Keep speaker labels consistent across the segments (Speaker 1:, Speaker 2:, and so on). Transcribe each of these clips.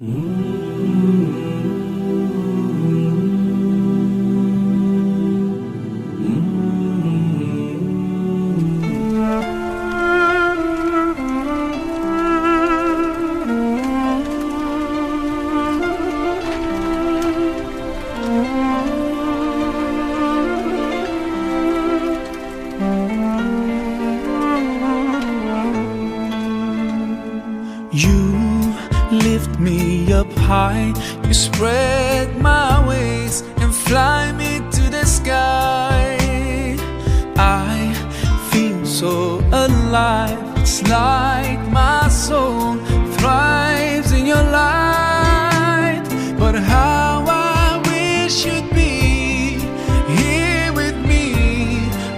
Speaker 1: You lift me up high, you spread my wings and fly me to the sky. I feel so alive, it's like my soul thrives in your light. But how I wish you'd be here with me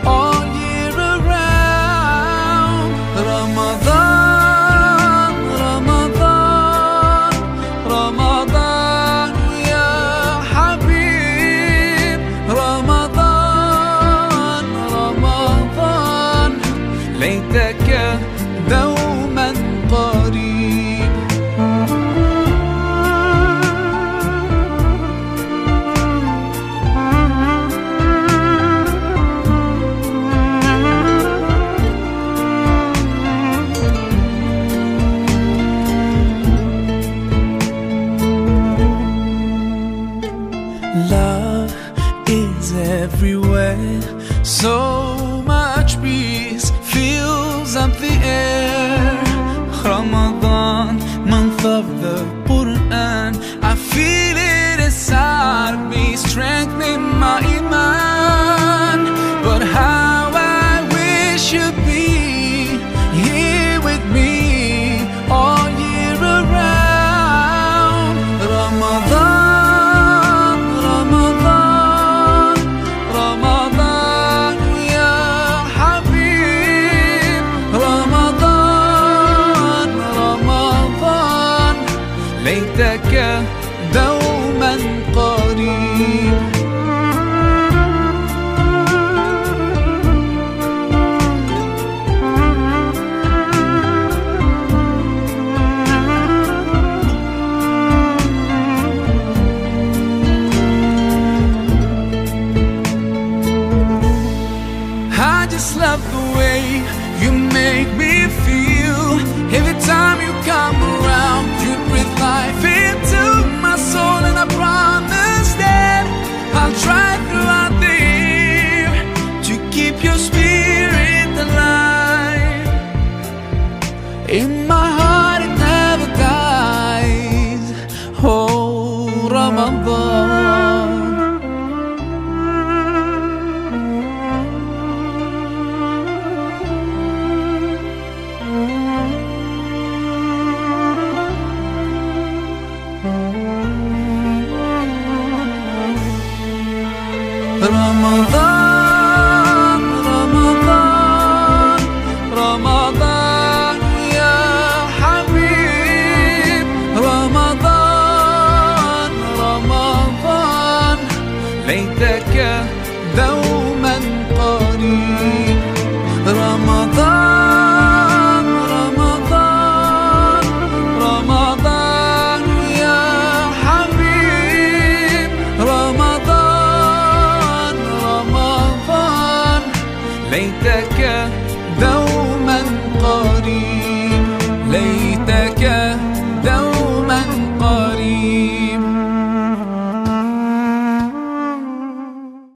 Speaker 1: all year around. Ramadan, ليتك دوما قريب. Love is everywhere, so much peace fills up the air. Ramadan, month of the Quran, I feel it inside me, strengthening my iman. But how I wish you'd be here with me all year around. Ramadan, Ramadan, Ramadan, ya Habib. Ramadan, Ramadan, ليتك دوما قريب. I just love the way you make me feel. Every time you come around, you breathe life into my soul. And I promise that I'll try throughout the year to keep your spirit alive. In my heart it never dies. Oh, Ramadan. Ramadan, Ramadan, Ramadan, ya Habib. Ramadan, Ramadan, ليتك دوما قريب. رمضان، رمضان، رمضان يا حبيب. رمضان، رمضان، ليتك